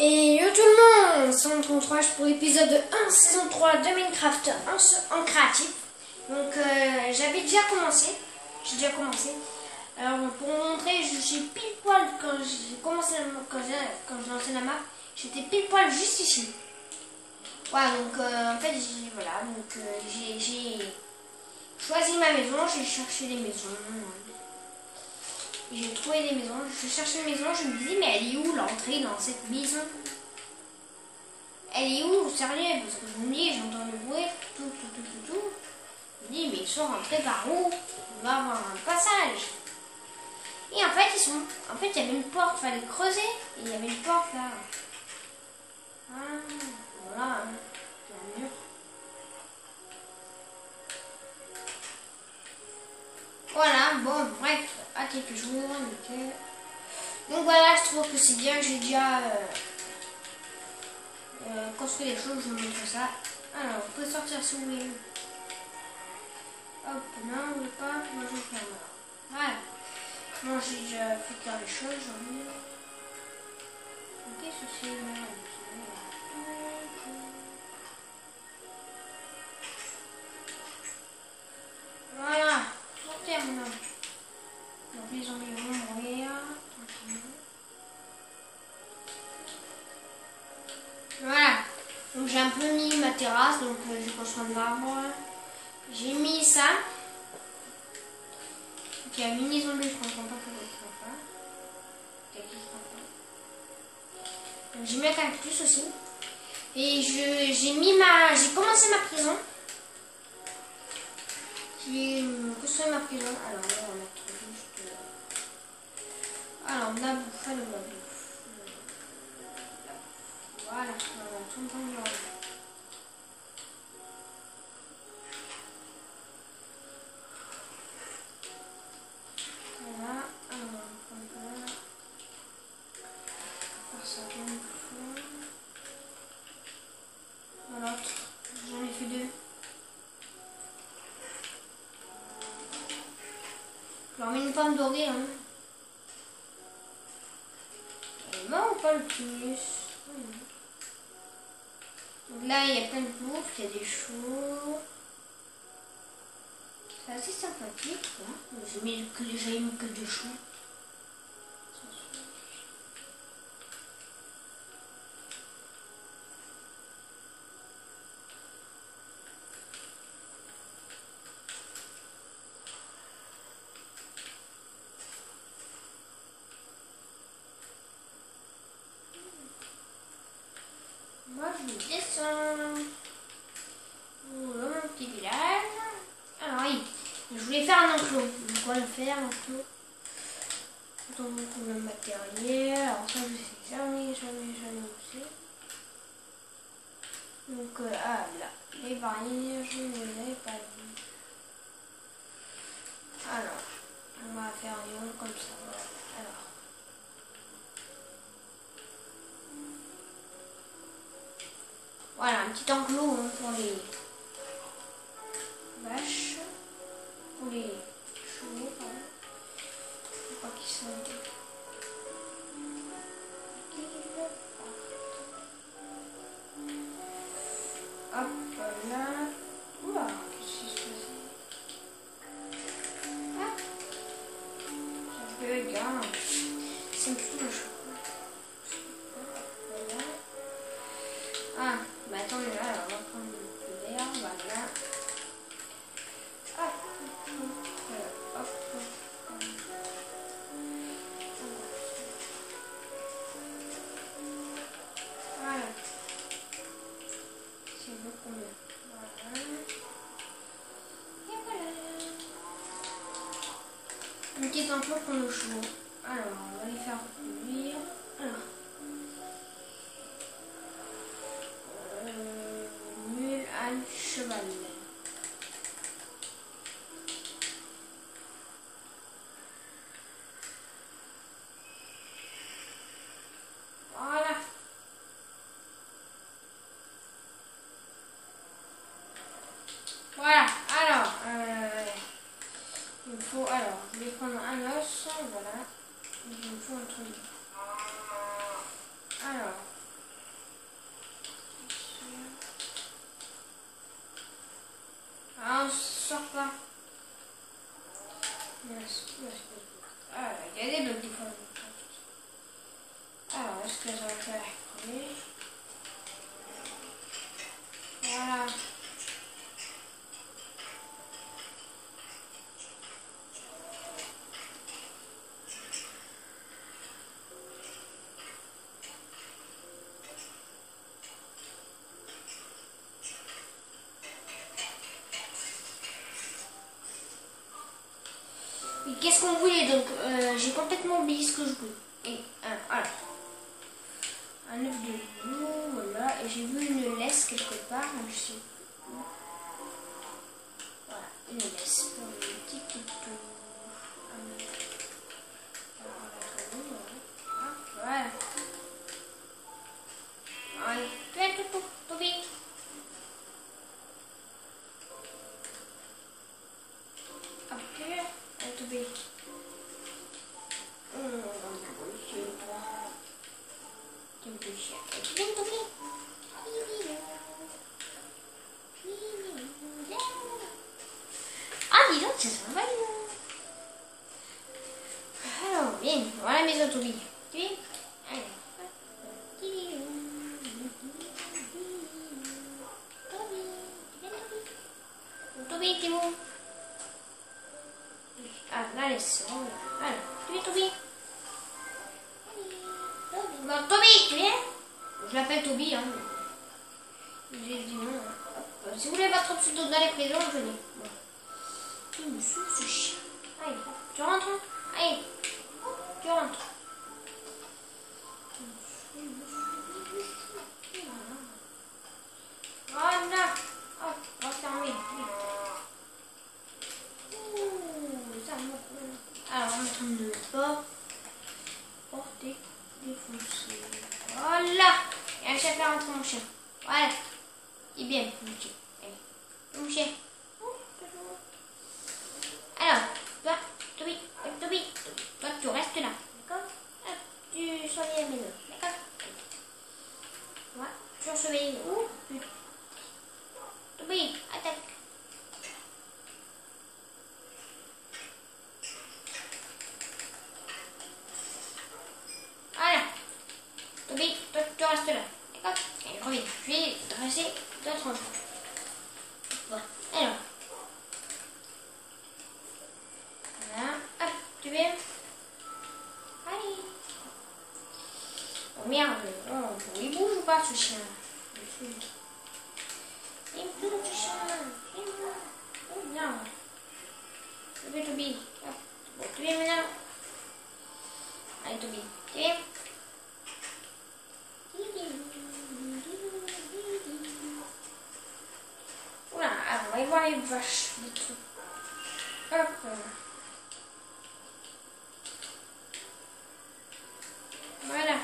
Et yo tout le monde, c'est mon contrôle pour l'épisode 1, saison 3 de Minecraft en créatif. Donc j'avais déjà commencé, Alors pour vous montrer, j'ai pile poil quand j'ai commencé, quand j'ai lancé la map, j'étais pile poil juste ici. Voilà, donc en fait j'ai choisi ma maison, j'ai cherché des maisons. J'ai trouvé des maisons, je cherchais une maison, je me disais mais elle est où l'entrée dans cette maison? Elle est où, sérieux? Parce que je me dis, j'entends le bruit, tout. Je me dis mais ils sont rentrés par où? On va avoir un passage. Et en fait il y avait une porte, il fallait creuser, et il y avait une porte là. Ah, voilà, il y a un mur. Voilà, bon, bref, à quelques jours, nickel. Donc voilà, je trouve que c'est bien, j'ai déjà construit des choses, je vous montre ça. Alors, vous pouvez sortir si vous voulez. Hop, non, vous voulez pas, moi je vais faire là. Voilà. Bon, j'ai déjà fait faire les choses, j'en ai. Ok, ceci est là. Voilà, sortez maintenant. Donc les zombies vont mourir. Voilà. Donc j'ai un peu mis ma terrasse, donc j'ai construit un arbre. J'ai mis ça. Donc il y a un mini zombie, je comprends pas pourquoi il ne sera pas. Donc j'ai mis un cactus aussi. Et j'ai commencé ma prison. J'ai construit ma prison. Alors là, on va mettre juste. Alors, la bouffe, la bouffe. Voilà, on va tout le temps. Voilà, alors, on va faire ça comme il faut. Voilà, j'en ai fait deux. Je leur mets une pomme dorée, hein. Et bon, pas le plus. Donc là, il y a plein de bouffe, il y a des choux. C'est assez sympathique, quoi. J'ai mis que des choux. Moi, je descends. Voilà mon petit village. Alors oui, je voulais faire un enclos. Donc on va le faire, un enclos. Attends, on a le matériel. Alors ça, je sais jamais aussi. Donc ah là, les barrières, je ne les avais pas vues. Alors, on va faire un rond comme ça. Alors. Voilà, un petit enclos hein, pour les vaches, pour les chevaux, pardon. Je crois qu'ils sont... Hop là. Oula, qu'est-ce qui se passe? Ah, ça peut bien. C'est un petit peu chaud. Voilà. Ah, bah attendez là, alors on va prendre un peu d'air, voilà. Hop, hop. Voilà. C'est beaucoup mieux. Voilà. Et voilà. Un petit enclos pour nos chevaux. Alors, on va les faire reproduire. Alors. Mule, âne, cheval. Voilà. Voilà. Alors, il me faut, alors, je vais prendre un os, voilà. Il me faut un truc. Alors, Alors, est-ce que ça va faire crever? Voilà. Et qu'est-ce qu'on voulait donc j'ai complètement oublié ce que je voulais. Et voilà. Un œuf de veau, voilà. Et j'ai vu une laisse quelque part, mais je sais plus. Voilà, une laisse pour le petit toutou. Voilà. Allez, viens tout, Toby. Hop, tu viens. Allez, Toby. Ah, dis donc, ça s'en va, dis donc. Alors, bien, voilà la maison, Toby. Tu viens? Allez. Toby, t'es où? Ah, là, laisse. Allez, tu viens, Toby? Bon, Toby, tu viens? Je l'appelle Toby, hein. J'ai dit non. Hop. Si vous voulez votre pseudo dans les prisons, venez. Bon. Il me saoule ce chien. Allez, tu rentres? Allez, tu rentres. Voilà. Hop, on va fermer. Ça me... Alors, on tourne de porte. Porte défoncée. Voilà. Et un chien fait rentrer mon chien. Voilà. Et bien, mon chien. Allez, mon chien. Alors, toi, Toby, toi, tu restes là. D'accord? Hop, tu surveilles la maison. D'accord? Voilà, tu surveilles où? Toby, attaque. Voilà. Toby, toi, tu restes là. D'accord? Allez, reviens. Je vais dresser d'autres enfants. Voilà. Alors. Voilà. Hop, tu viens? Allez. Oh merde. Oh, il bouge ou pas ce chien? Il bouge ce chien. Il bouge. Oh merde. Toby. Hop. Bon, tu viens maintenant? Allez, Toby. Tu viens? Oula, alors on va y voir les vaches. Hop. Voilà.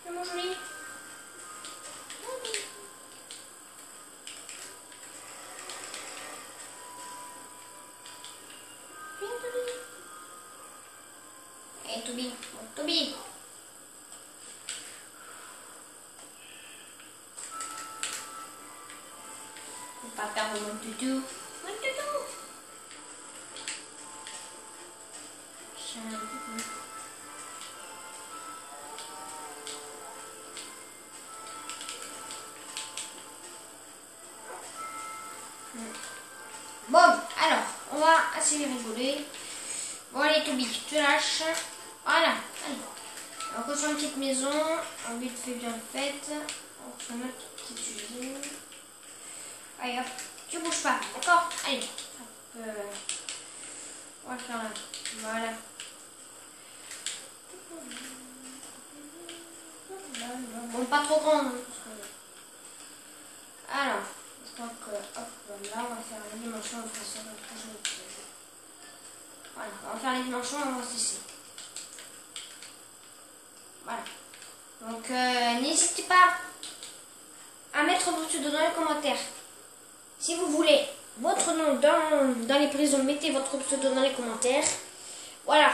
C'est mon joli. Viens, Toby. Allez, Toby. Bon, Toby. Faut pas perdre mon toutou. Mon toutou. J'ai un toutou. Bon, alors, on va assez rigoler. Bon, allez, Toby, tu lâches. Voilà, allez. On construit une petite maison, en vite fait bien faite. On construit notre petite usine. Allez, hop, tu bouges pas, d'accord? Allez, hop, on va faire là. Voilà. Bon, pas trop grand. Hein, alors, je crois que, hop, là, on va faire la dimension, on fera ça dans le prochain épisode. Voilà, on va faire les dimensions, on va se laisser. Voilà. Donc, n'hésitez pas à mettre votre pseudo dans les commentaires. Si vous voulez votre nom dans les prisons, mettez votre pseudo dans les commentaires. Voilà.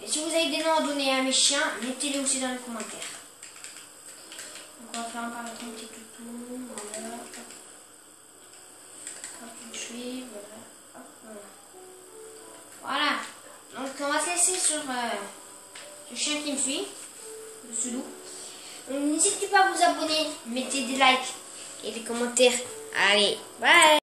Et si vous avez des noms à donner à mes chiens, mettez-les aussi dans les commentaires. Donc, on va faire apparaître un petit toutou. Voilà. Hop, je suis. Voilà. Hop, voilà. Voilà. Donc, on va se laisser. laisser sur le chien qui me suit, le Soudou. N'hésitez pas à vous abonner, mettez des likes et des commentaires. Allez, bye!